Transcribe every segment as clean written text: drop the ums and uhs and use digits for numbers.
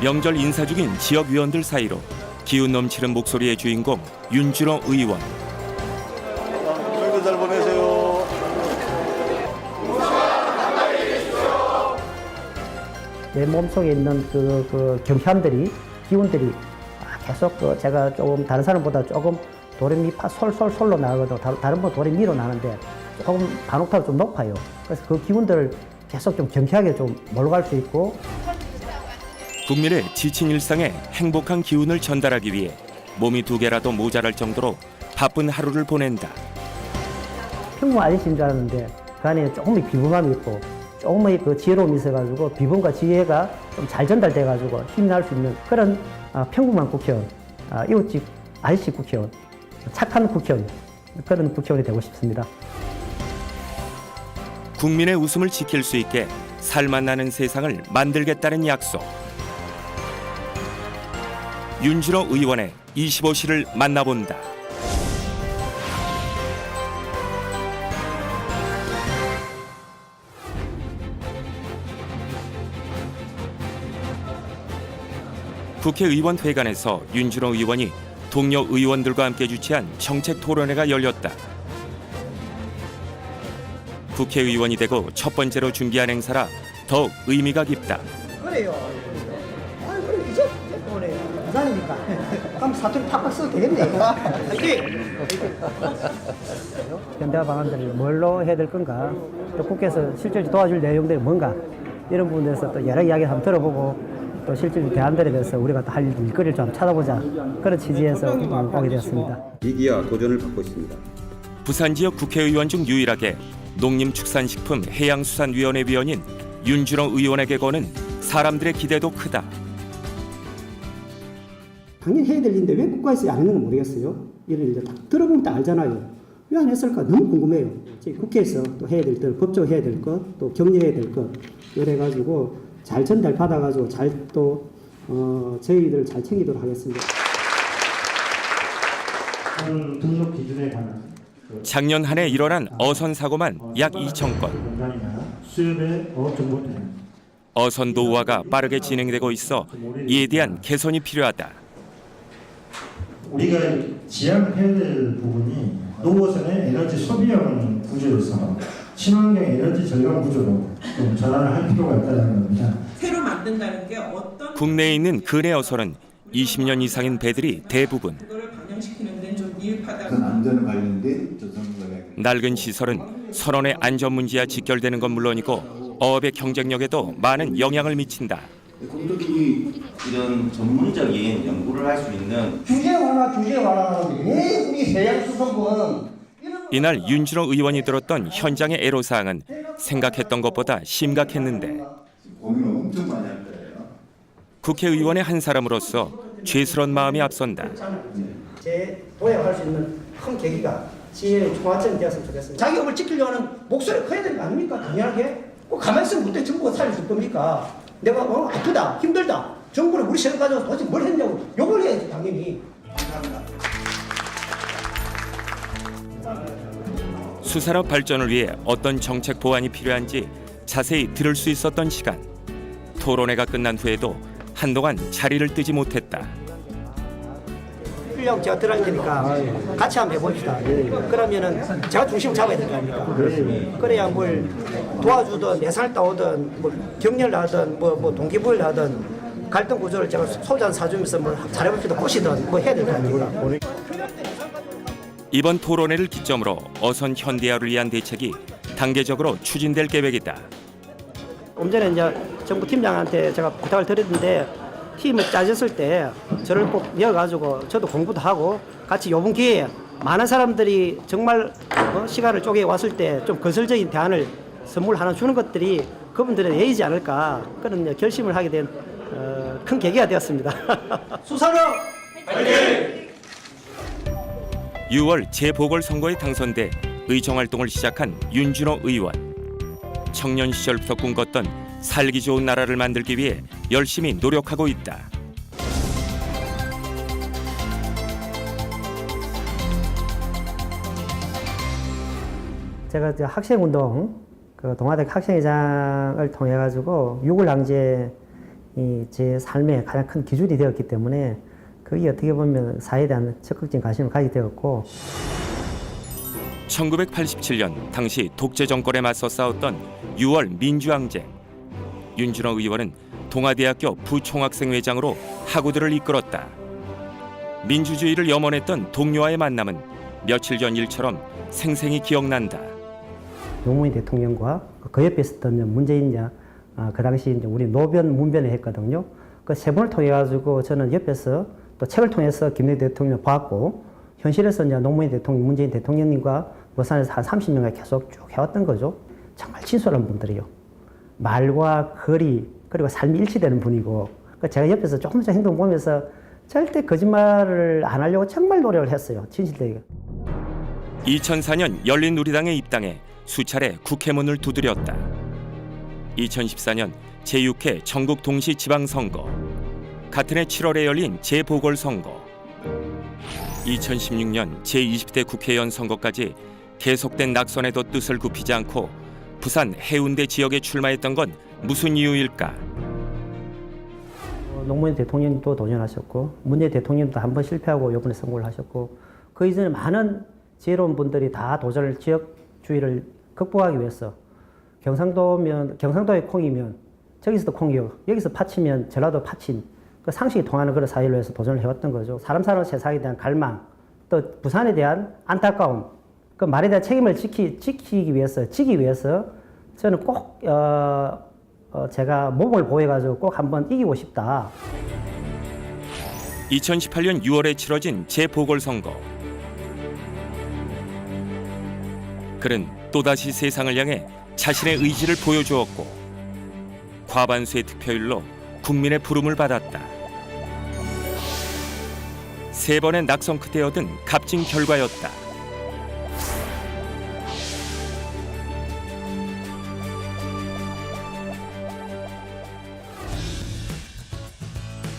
명절 인사 중인 지역 위원들 사이로 기운 넘치는 목소리의 주인공 윤준호 의원. 설교 잘 보내세요. 내 몸속에 있는 그 경쾌함들이, 기운들이 계속 제가 조금 다른 사람보다 조금 도레미파 솔솔솔로 나가거든. 다른 분 도레미로 나는데 조금 반옥타가 좀 높아요. 그래서 그 기운들을 계속 좀 경쾌하게 좀 몰아갈 수 있고. 국민의 지친 일상에 행복한 기운을 전달하기 위해 몸이 두 개라도 모자랄 정도로 바쁜 하루를 보낸다. 평범 아저씨인 줄 알았는데 그 안에 조금의 비범함이 있고 조금의 그 지혜로움이 있어가지고 비범과 지혜가 좀 잘 전달돼가지고 힘이 날 수 있는 그런 평범한 국회의원, 이웃집 아저씨 국회의원, 착한 국회의원, 그런 국회의원이 되고 싶습니다. 국민의 웃음을 지킬 수 있게 살맛 나는 세상을 만들겠다는 약속. 윤준호 의원의 25시를 만나본다. 국회의원 회관에서 윤준호 의원이 동료 의원들과 함께 주최한 정책 토론회가 열렸다. 국회의원이 되고 첫 번째로 준비한 행사라 더욱 의미가 깊다. 그래요. 그럼 이제 오네요. 부산이니까. 그럼 사투리 팍팍 써도 되겠네. 현대화 방안들을 뭘로 해야 될 건가? 또 국회에서 실질적으로 도와줄 내용들이 뭔가? 이런 부분에서 또 여러 이야기 한번 들어보고 또 실질적인 대안들에 대해서 우리가 또 할 일거리를 좀 찾아보자. 그런 취지에서 오게 되었습니다. 위기와 도전을 받고 있습니다. 부산 지역 국회의원 중 유일하게 농림축산식품해양수산위원회 위원인 윤준호 의원에게 거는 사람들의 기대도 크다. 당연히 해야 될 일인데 왜 국가에서 안 하는 건 모르겠어요. 이런 일들 딱 들어보면 딱 알잖아요. 왜 안 했을까 너무 궁금해요. 국회에서 또 해야 될 것, 법적으로 해야 될 것, 또 격려해야 될 것, 이래가지고 잘 전달 받아가지고 잘 또 저희들 잘 챙기도록 하겠습니다. 등록 기준에 관한 작년 한 해 일어난 어선 사고만 약 2천 건. 수협의 정보된 어선 노후화가 빠르게 진행되고 있어 이에 대한 개선이 필요하다. 우리가 지향해야 될 부분이 노후선의 에너지 소비형 구조에서 친환경 에너지 절감 구조로 좀 전환을 할 필요가 있다는 겁니다. 새로 만든다는 게 어떤 국내에 있는 근해 어선은 20년 이상인 배들이 대부분. 그거를 반영시키는 데는 좀 미흡하다고. 안전 관련된 조성관에 낡은 시설은 선원의 안전 문제와 직결되는 건 물론이고 어업의 경쟁력에도 많은 영향을 미친다. 공덕이 이런 전문적인 연구를 할 수 있는 규제 완화하는데 왜 우리 해양수산부는 이날 윤준호 의원이 들었던 현장의 애로사항은 생각했던 것보다 심각했는데 고민을 엄청 많이 할 거예요. 국회의원의 한 사람으로서 죄스러운 마음이 앞선다. 제 도약할 수 있는 큰 계기가 지혜의 총화점이 되었으면 좋겠습니다. 자기 업을 지키려고 하는 목소리가 커야 되는 거 아닙니까? 당연하게. 꼭 가만히 있으면 그때 정부가 살려줄 겁니까? 내가 아프다, 힘들다. 정부는 우리 세금 가져와서 도대체 뭘 했냐고 욕을 해야지 당연히. 수산업 발전을 위해 어떤 정책 보완이 필요한지 자세히 들을 수 있었던 시간. 토론회가 끝난 후에도 한동안 자리를 뜨지 못했다. 필요하고 제가 들어갈 테니까 같이 한번 해봅시다. 그러면은 제가 중심을 잡아야 될 거 아닙니까? 그래야 뭘 도와주든 예산을 따오든 뭐 격려를 하든 뭐 동기부여를 하든 갈등 구조를 제가 소잔 사주면서 뭐 잘해봅시다 보시든 뭐 해야 될 거 아닙니까? 이번 토론회를 기점으로 어선 현대화를 위한 대책이 단계적으로 추진될 계획이다. 좀 전에 이제 정부 팀장한테 제가 부탁을 드렸는데 팀을 짜졌을 때 저를 꼭 이어가지고 저도 공부도 하고 같이 요번 기회에 많은 사람들이 정말 시간을 쪼개 왔을 때 좀 건설적인 대안을 선물 하나 주는 것들이 그분들의 예의지 않을까 그런 결심을 하게 된 큰 계기가 되었습니다. 수산업 화이팅! 6월 재보궐선거에 당선돼 의정활동을 시작한 윤준호 의원. 청년 시절부터 꿈꿨던 살기 좋은 나라를 만들기 위해 열심히 노력하고 있다. 제가 학생운동, 그 동아대 학생회장을 통해 가지고 6.25 항쟁에 제 삶의 가장 큰 기준이 되었기 때문에 그게 어떻게 보면 사회에 대한 적극적인 관심을 가지게 되었고 1987년 당시 독재 정권에 맞서 싸웠던 6월 민주항쟁. 윤준호 의원은 동아대학교 부총학생회장으로 학우들을 이끌었다. 민주주의를 염원했던 동료와의 만남은 며칠 전 일처럼 생생히 기억난다. 노무현 대통령과 그 옆에 있었던 문재인 그 당시 이제 우리 노변 문변을 했거든요. 그 세 번을 통해 가지고 저는 옆에서 또 책을 통해서 김대중 대통령을 봤고 현실에서 이제 노무현 대통령, 문재인 대통령님과 부산에서 한 30년간 계속 쭉 해왔던 거죠. 정말 친솔한 분들이요. 말과 거리 그리고 삶이 일치되는 분이고 제가 옆에서 조금씩 행동 보면서 절대 거짓말을 안 하려고 정말 노력을 했어요. 진실되게. 2004년 열린우리당에 입당해 수차례 국회문을 두드렸다. 2014년 제6회 전국 동시 지방선거, 같은 해 7월에 열린 재보궐선거, 2016년 제20대 국회의원 선거까지 계속된 낙선에도 뜻을 굽히지 않고 부산 해운대 지역에 출마했던 건 무슨 이유일까? 노무현 대통령도 도전하셨고 문재인 대통령도 한 번 실패하고 이번에 성공을 하셨고 그 이전에 많은 지혜로운 분들이 다 도전을 지역주의를 극복하기 위해서 경상도의 콩이면 저기서도 콩이요 여기서 파치면 전라도 파친 그 상식이 통하는 그런 사회를 위해서 도전을 해왔던 거죠. 사람 사는 세상에 대한 갈망 또 부산에 대한 안타까움 그 말에 대한 책임을 지키기 위해서 저는 꼭 제가 몸을 보여가지고 꼭 한번 이기고 싶다. 2018년 6월에 치러진 재보궐선거. 그는 또다시 세상을 향해 자신의 의지를 보여주었고 과반수의 득표율로 국민의 부름을 받았다. 세 번의 낙선 끝에 얻은 값진 결과였다.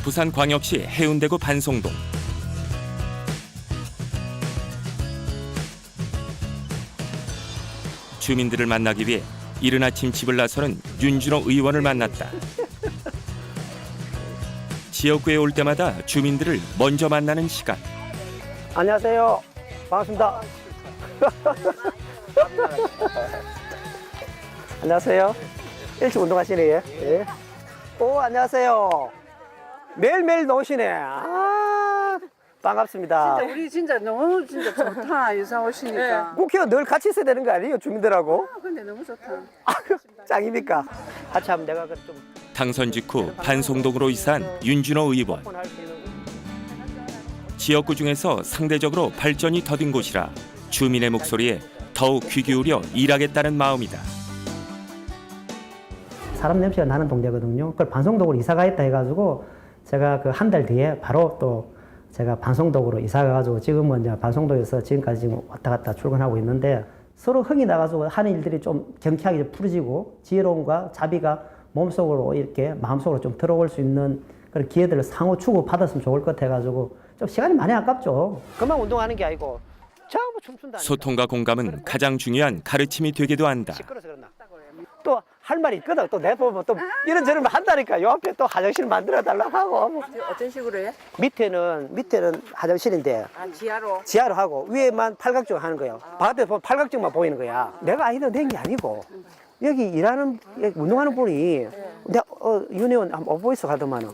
부산광역시 해운대구 반송동. 주민들을 만나기 위해 이른 아침 집을 나서는 윤준호 의원을 만났다. 지역구에 올 때마다 주민들을 먼저 만나는 시간. 안녕하세요. 반갑습니다. 안녕하세요. 일찍 운동하시네요. 예. 오, 안녕하세요. 매일매일 나오시네. 아, 반갑습니다. 진짜 우리 진짜 너무 진짜 좋다. 이사 오시니까. 국회가 늘 같이 있어야 되는 거 아니에요? 주민들하고? 근데 너무 좋다. 짱입니까? 같이 하면 내가 좀 당선 직후 반송동으로 이사한 윤준호 의원. 할 수 있는 지역구 중에서 상대적으로 발전이 더딘 곳이라 주민의 목소리에 더욱 귀 기울여 일하겠다는 마음이다. 사람 냄새가 나는 동네거든요. 그걸 반송동으로 이사 가겠다 해가지고 제가 그 한 달 뒤에 바로 또 제가 반송동으로 이사 가가지고 지금은 이제 반송동에서 지금까지 지금 왔다 갔다 출근하고 있는데 서로 흥이 나가지고 하는 일들이 좀 경쾌하게 풀어지고 지혜로움과 자비가 몸속으로 이렇게 마음속으로 좀 들어올 수 있는 그런 기회들을 상호 주고 받았으면 좋을 것 같아가지고 좀 시간이 많이 아깝죠. 그만 운동하는 게 아니고 전부 춤춘다. 소통과 공감은 가장 중요한 가르침이 되기도 한다. 시끄러서 그러나. 또 할 말이 있거든. 또 내보면 또 이런저런 한다니까. 요 앞에 또 화장실 만들어 달라고 하고. 어떤 식으로 해? 밑에는 화장실인데 아, 지하로? 지하로 하고 위에만 팔각정 하는 거예요. 바깥에 보면 팔각정만 보이는 거야. 내가 아이디어 낸 게 아니고 여기 일하는 운동하는 분이 내가 윤 의원 한번 오보이스 가더만은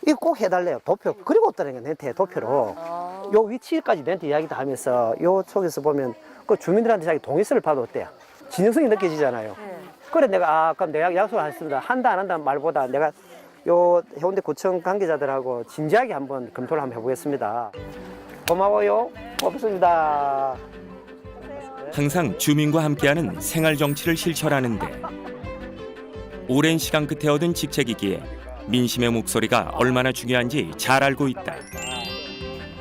이거 꼭 해달래요. 도표 그리고 없다는 게 내한테 도표로 요 위치까지 내한테 이야기도 하면서 요 속에서 보면 그 주민들한테 자기 동의서를 받아왔대요. 진정성이 느껴지잖아요. 그래 내가 그럼 내가 약속을 했습니다. 한다 안 한다 말보다 내가 요 해운대 구청 관계자들하고 진지하게 한번 검토를 한번 해보겠습니다. 고마워요. 고맙습니다. 항상 주민과 함께하는 생활 정치를 실천하는데 오랜 시간 끝에 얻은 직책이기에 민심의 목소리가 얼마나 중요한지 잘 알고 있다.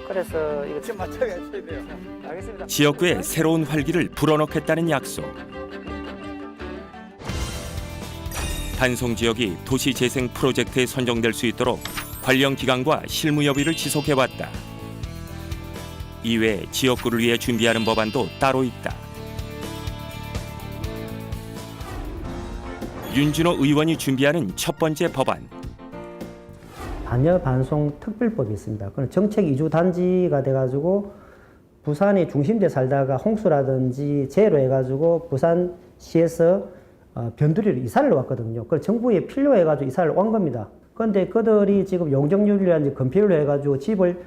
그래서 이거 좀 맞춰야 돼요. 알겠습니다. 지역구에 새로운 활기를 불어넣겠다는 약속. 반송 지역이 도시재생 프로젝트에 선정될 수 있도록 관련 기관과 실무 협의를 지속해왔다. 이외에 지역구를 위해 준비하는 법안도 따로 있다. 윤준호 의원이 준비하는 첫 번째 법안. 반여 반송 특별법이 있습니다. 그건 정책 이주 단지가 돼가지고 부산의 중심지에 살다가 홍수라든지 재해로 해가지고 부산시에서 변두리로 이사를 왔거든요. 그걸 정부에 필요해가지고 이사를 온 겁니다. 그런데 그들이 지금 용적률이라든지 건폐율로 해가지고 집을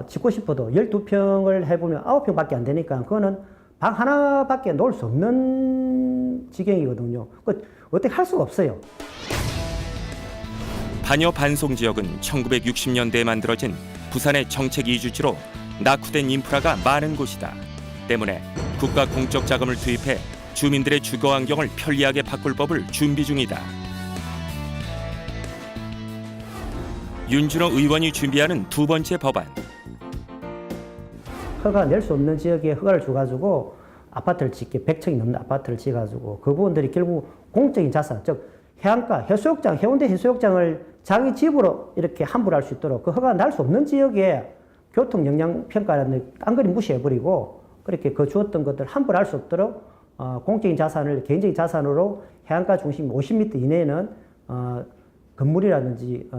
짓고 싶어도 12평을 해보면 9평밖에 안 되니까 그거는 방 하나밖에 놓을 수 없는 지경이거든요. 어떻게 할 수가 없어요. 반여 반송 지역은 1960년대에 만들어진 부산의 정책 이주지로 낙후된 인프라가 많은 곳이다. 때문에 국가 공적 자금을 투입해 주민들의 주거 환경을 편리하게 바꿀 법을 준비 중이다. 윤준호 의원이 준비하는 두 번째 법안. 허가 낼 수 없는 지역에 허가를 줘가지고 아파트를 짓게 100층이 넘는 아파트를 지어가지고 그 부분들이 결국 공적인 자산, 즉 해안가, 해수욕장, 해운대 해수욕장을 자기 집으로 이렇게 함부로 할 수 있도록 그 허가 날 수 없는 지역에 교통 영향 평가라는 딴거리 무시해버리고 그렇게 그 주었던 것들 함부로 할 수 없도록 공적인 자산을 개인적인 자산으로 해안가 중심 50m 이내에는 건물이라든지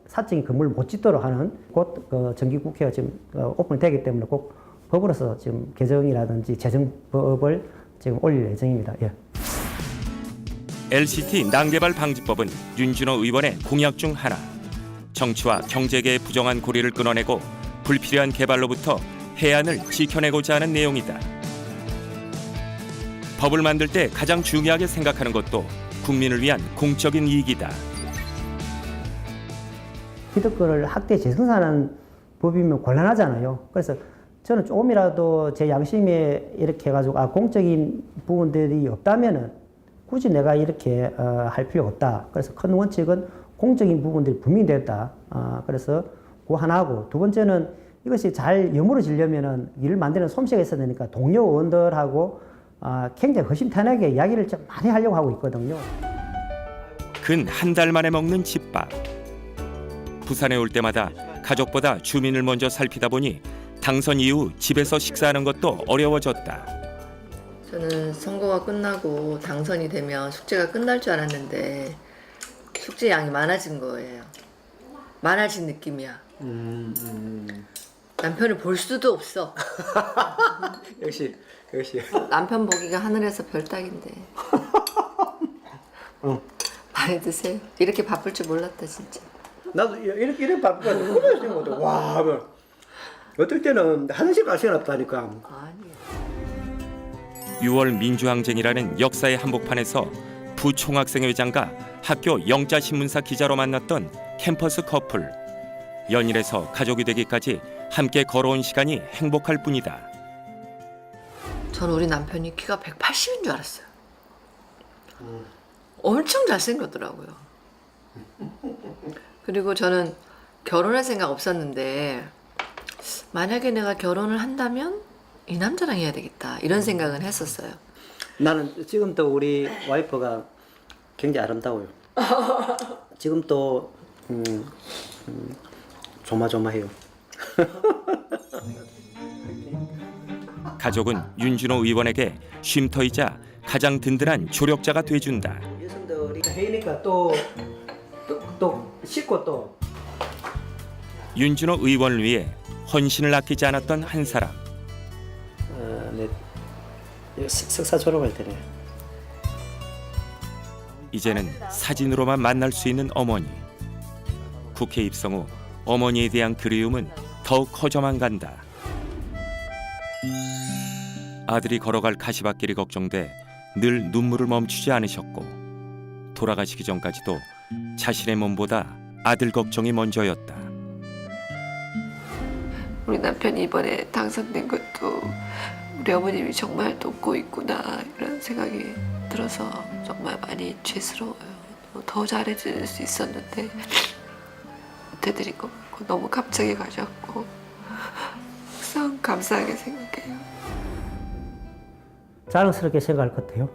사적인 건물을 못 짓도록 하는 곧 정기국회가 지금 오픈되기 때문에 꼭 법으로서 지금 개정이라든지 재정법을 지금 올릴 예정입니다. 예. LCT 난개발 방지법은 윤준호 의원의 공약 중 하나. 정치와 경제계의 부정한 고리를 끊어내고 불필요한 개발로부터 해안을 지켜내고자 하는 내용이다. 법을 만들 때 가장 중요하게 생각하는 것도 국민을 위한 공적인 이익이다. 기득권을 학대 재생산하는 법이면 곤란하잖아요. 그래서 저는 조금이라도 제 양심에 이렇게 해가지고 공적인 부분들이 없다면은 굳이 내가 이렇게 할 필요가 없다. 그래서 큰 원칙은 공적인 부분들이 분명히 됐다. 그래서 그 하나하고 두 번째는 이것이 잘 여물어지려면은 일을 만드는 솜씨가 있어야 되니까 동료 의원들하고 굉장히 허심탄회하게 이야기를 좀 많이 하려고 하고 있거든요. 근 한 달 만에 먹는 집밥. 부산에 올 때마다 가족보다 주민을 먼저 살피다 보니 당선 이후 집에서 식사하는 것도 어려워졌다. 저는 선거가 끝나고 당선이 되면 숙제가 끝날 줄 알았는데 숙제 양이 많아진 거예요. 많아진 느낌이야. 남편을 볼 수도 없어. 역시. 남편 보기가 하늘에서 별 따기인데. 많이 드세요. 이렇게 바쁠 줄 몰랐다 진짜. 나도 이렇게 바쁘거든. 꿈에서 것도 와, 뭐. 어떨 때는 화장실 갈 시간 없다니까. 아니야. 6월 민주항쟁이라는 역사의 한복판에서 부총학생회장과 학교 영자신문사 기자로 만났던 캠퍼스 커플. 연일에서 가족이 되기까지 함께 걸어온 시간이 행복할 뿐이다. 저는 우리 남편이 키가 180인 줄 알았어요. 엄청 잘생겼더라고요. 그리고 저는 결혼할 생각 없었는데 만약에 내가 결혼을 한다면 이 남자랑 해야 되겠다 이런 생각은 했었어요. 나는 지금도 우리 와이프가 굉장히 아름다워요. 지금도 조마조마해요. 가족은 윤준호 의원에게 쉼터이자 가장 든든한 조력자가 돼준다. 여성들이 해니까 또 씻고 또. 윤준호 의원을 위해 헌신을 아끼지 않았던 한 사람. 네. 석사 졸업할 때네. 이제는 사진으로만 만날 수 있는 어머니. 국회 입성 후 어머니에 대한 그리움은 더욱 커져만 간다. 아들이 걸어갈 가시밭길이 걱정돼 늘 눈물을 멈추지 않으셨고 돌아가시기 전까지도 자신의 몸보다 아들 걱정이 먼저였다. 우리 남편이 이번에 당선된 것도 우리 어머님이 정말 돕고 있구나 이런 생각이 들어서 정말 많이 죄스러워요. 더 잘해줄 수 있었는데 못해드린 것 같고 너무 갑자기 가셨고 항상 감사하게 생각해요. 자랑스럽게 생각할 것 같아요.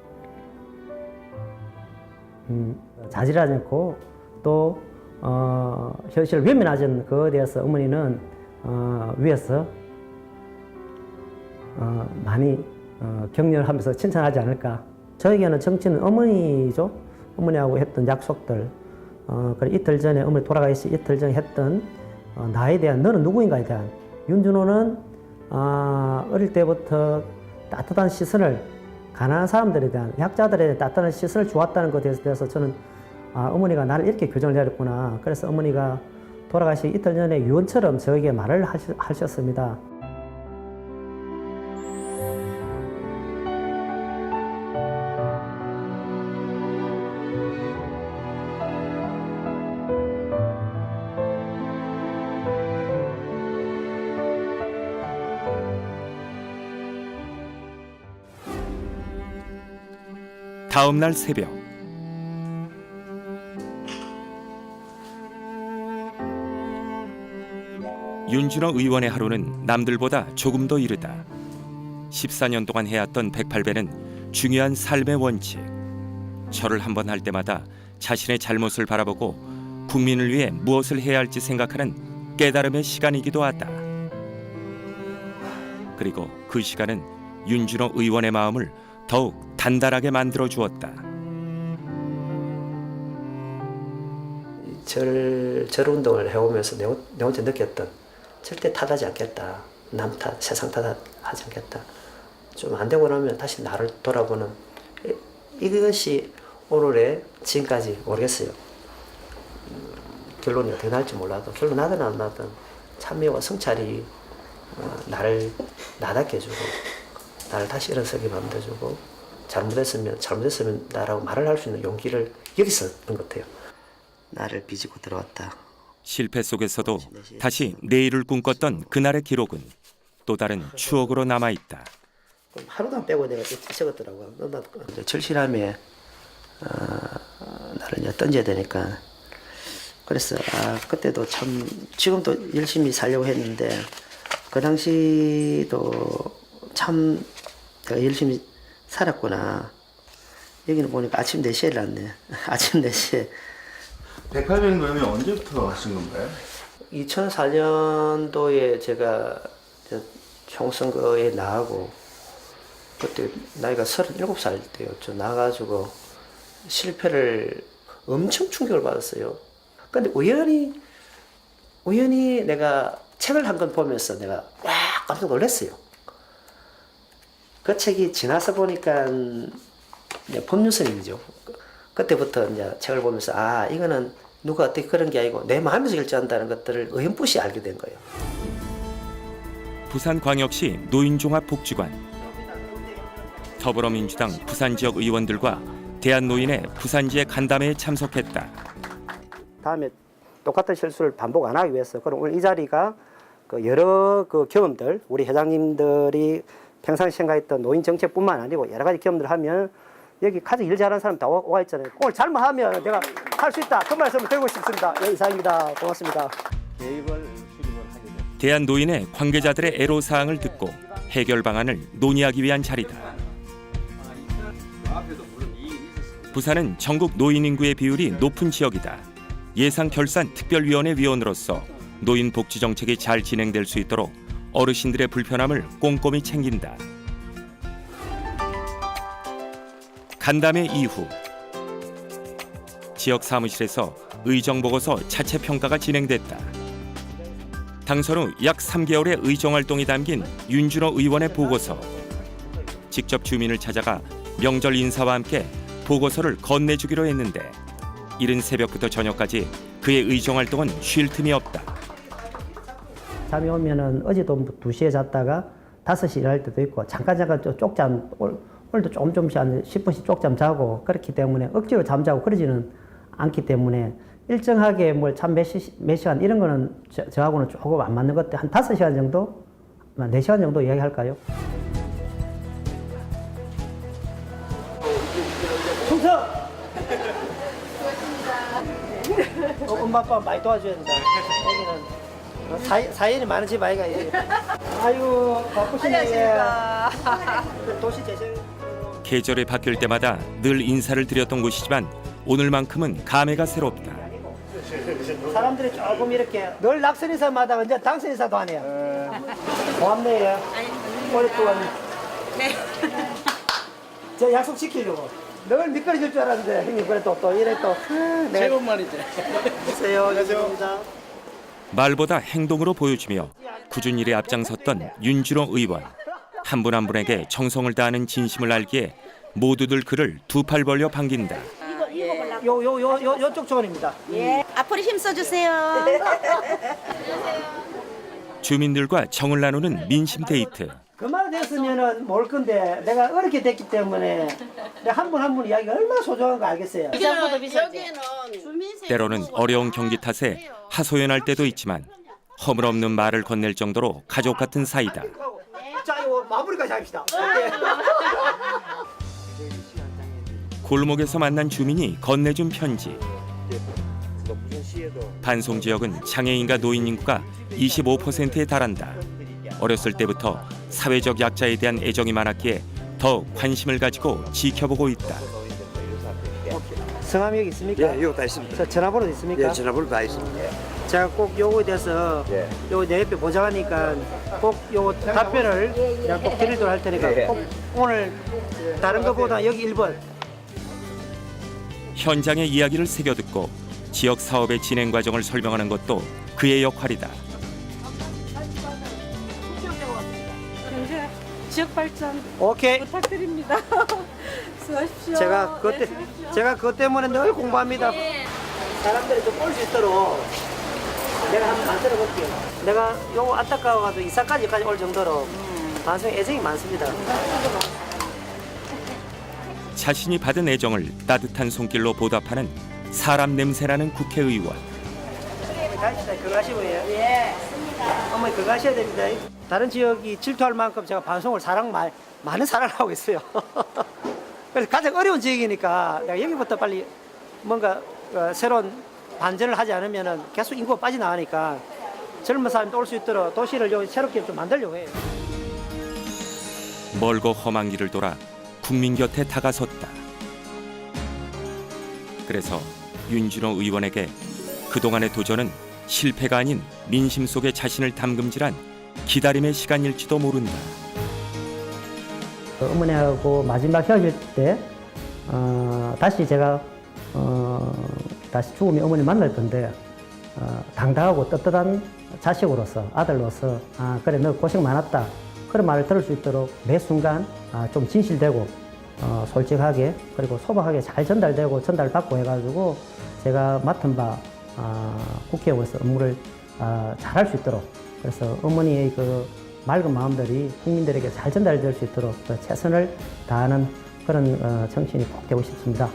자질하지 않고 또 현실을 외면하지 않는 그에 대해서 어머니는 위에서 많이 격려하면서 칭찬하지 않을까. 저에게는 정치는 어머니죠. 어머니하고 했던 약속들 그래 이틀 전에 어머니 돌아가시 이틀 전에 했던 나에 대한 너는 누구인가에 대한 윤준호는 어릴 때부터 따뜻한 시선을 가난한 사람들에 대한 약자들에 대한 따뜻한 시선을 주었다는 것에 대해서 저는 어머니가 나를 이렇게 교정을 내렸구나. 그래서 어머니가 돌아가시 이틀 전에 유언처럼 저에게 말을 하셨습니다. 다음 날 새벽 윤준호 의원의 하루는 남들보다 조금 더 이르다. 14년 동안 해왔던 108배는 중요한 삶의 원칙. 절을 한 번 할 때마다 자신의 잘못을 바라보고 국민을 위해 무엇을 해야 할지 생각하는 깨달음의 시간이기도 하다. 그리고 그 시간은 윤준호 의원의 마음을 더욱 단단하게 만들어 주었다. 절 운동을 해오면서 내 혼자 느꼈던 절대 탓하지 않겠다. 남 탓, 세상 탓하지 않겠다. 좀 안 되고 나면 다시 나를 돌아보는 이것이 오늘의 지금까지 모르겠어요. 결론이 어떻게 날지 몰라도 결론 나든 안 나든 참여와 성찰이 나를 나답게 해주고 나를 다시 일어서게 만들어주고 잘못했으면 나라고 말을 할 수 있는 용기를 여기서 얻은 것 같아요. 나를 빚고 들어왔다. 실패 속에서도 다시 내일을 꿈꿨던 그날의 기록은 또 다른 추억으로 남아있다. 하루도 안 빼고 내가 적었더라고요. 절실함에 나를 이제 던져야 되니까 그래서 그때도 참 지금도 열심히 살려고 했는데 그 당시도 참 내가 열심히 살았구나. 여기는 보니까 아침 4시에 일어났네. 아침 4시에. 108배는 그러면 언제부터 하신 건가요? 2004년도에 제가 총선거에 나가고 그때 나이가 37살 때였죠. 나가지고 실패를 엄청 충격을 받았어요. 근데 우연히 내가 책을 한 권 보면서 내가 와 깜짝 놀랐어요. 그 책이 지나서 보니까 이제 법률선임이죠. 그때부터 이제 책을 보면서 이거는 누가 어떻게 그런 게 아니고 내 마음에서 결정한다는 것들을 어렴풋이 알게 된 거예요. 부산광역시 노인종합복지관, 더불어민주당 부산지역 의원들과 대한노인의 부산지회 간담회에 참석했다. 다음에 똑같은 실수를 반복 안 하기 위해서 그럼 오늘 이 자리가 여러 경험들 우리 회장님들이 평상시 생각했던 노인 정책뿐만 아니고 여러 가지 경험들을 하면 여기 가장 일 잘하는 사람 다 와 있잖아요. 오늘 잘못하면 내가 할 수 있다. 그 말씀을 드리고 싶습니다. 이상입니다. 고맙습니다. 대한노인의 관계자들의 애로사항을 듣고 해결 방안을 논의하기 위한 자리다. 부산은 전국 노인 인구의 비율이 높은 지역이다. 예산결산특별위원회 위원으로서 노인 복지 정책이 잘 진행될 수 있도록 어르신들의 불편함을 꼼꼼히 챙긴다. 간담회 이후 지역 사무실에서 의정보고서 자체 평가가 진행됐다. 당선 후 약 3개월의 의정활동이 담긴 윤준호 의원의 보고서. 직접 주민을 찾아가 명절 인사와 함께 보고서를 건네주기로 했는데 이른 새벽부터 저녁까지 그의 의정활동은 쉴 틈이 없다. 잠이 오면은 어제도 2시에 잤다가 5시 일할 때도 있고 잠깐 쪽잠 오늘도 조금씩 한 10분씩 쪽잠 자고 그렇기 때문에 억지로 잠자고 그러지는 않기 때문에 일정하게 몇 시간 이런 거는 저하고는 조금 안 맞는 것 같아요. 한 5시간 정도? 4시간 정도 이야기할까요? 충성! 엄마 아빠 많이 도와줘야 된다. 여기는 사연이 많은 집 아이가. 아이고 바쁘시네. 도시 재생. 계절이 바뀔 때마다 늘 인사를 드렸던 곳이지만 오늘만큼은 감회가 새롭다. 사람들이 조금 이렇게 늘 낙선 인사마다 이제 당선 인사도 하네요. 고맙네요. 오랫동안. 네. 저 약속 지키려고. 늘 미끄러질 줄 알았는데 형님 그래 또 이래 또 새해 복 말이지. 안녕하세요. 안녕하세요. 말보다 행동으로 보여주며 꾸준히 일에 앞장섰던 윤준호 의원. 한 분 한 분에게 정성을 다하는 진심을 알기에 모두들 그를 두 팔 벌려 반긴다. 요쪽 조언입니다. 예. 앞으로 힘써주세요. 주민들과 정을 나누는 민심 데이트. 그만 됐으면은 모를 건데 내가 어렵게 됐기 때문에 한 분 한 분 이야기가 얼마나 소중한 거 알겠어요. 때로는 어려운 경기 탓에 하소연할 때도 있지만 허물없는 말을 건넬 정도로 가족 같은 사이다. 자, 이거 마무리까지 합시다. 골목에서 만난 주민이 건네준 편지. 반송 지역은 장애인과 노인 인구가 25%에 달한다. 어렸을 때부터 사회적 약자에 대한 애정이 많았기에 더 관심을 가지고 지켜보고 있다. 성함이 여기 있습니까? 예, 이거 다 있습니다. 전화번호 있습니까? 예, 전화번호 다 있습니다. 제가 꼭 요거에 대해서 예. 요거 내 옆에 보장하니까 꼭 요거 답변을 내가 꼭 드리도록 할 테니까 예. 꼭 오늘 다른 것보다 여기 1번 현장의 이야기를 새겨듣고 지역 사업의 진행 과정을 설명하는 것도 그의 역할이다. 경제 지역 발전 오케이. 부탁드립니다. 수고하십시오. 제가 그것 때문에 늘 공부합니다. 사람들이 좀 볼 수 있도록 내가 한번 만들어 볼게요. 내가 요거 안타까워가지고 이사까지까지 올 정도로 반성에 애정이 많습니다. 자신이 받은 애정을 따뜻한 손길로 보답하는 사람 냄새나는 국회의원. 가시다 그거 하시고요. 예. 어머니 그거 하셔야 됩니다. 다른 지역이 질투할 만큼 제가 방송을 많은 사랑을 하고 있어요. 그래서 가장 어려운 지역이니까 내가 여기부터 빨리 뭔가 새로운 반전을 하지 않으면 계속 인구가 빠져나가니까 젊은 사람도 올 수 있도록 도시를 여기 새롭게 좀 만들려고 해요. 멀고 험한 길을 돌아 국민 곁에 다가섰다. 그래서 윤준호 의원에게 그동안의 도전은 실패가 아닌 민심 속에 자신을 담금질한 기다림의 시간일지도 모른다. 어머니하고 마지막 헤어질 때 다시 제가 다시 죽으면 어머니 만날 건데 당당하고 떳떳한 자식으로서 아들로서 그래 너 고생 많았다 그런 말을 들을 수 있도록 매 순간 좀 진실되고 솔직하게 그리고 소박하게 잘 전달받고 해가지고 제가 맡은 바 국회의원으로서 업무를 잘할 수 있도록 그래서 어머니의 그 맑은 마음들이 국민들에게 잘 전달될 수 있도록 최선을 다하는 그런 정치인이 꼭 되고 싶습니다.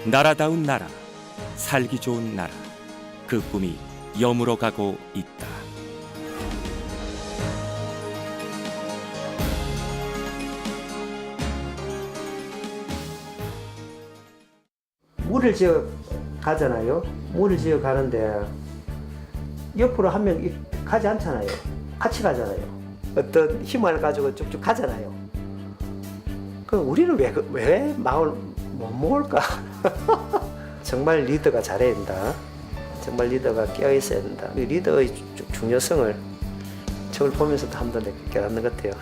나라다운 나라, 살기 좋은 나라, 그 꿈이 여물어 가고 있다. 물을 지어 가잖아요. 물을 지어 가는데 옆으로 한 명 가지 않잖아요. 같이 가잖아요. 어떤 힘을 가지고 쭉쭉 가잖아요. 그 우리는 왜 마을 못 먹을까? 정말 리더가 잘해야 된다. 정말 리더가 깨어 있어야 된다. 리더의 중요성을 저걸 보면서도 한 번 깨닫는 것 같아요.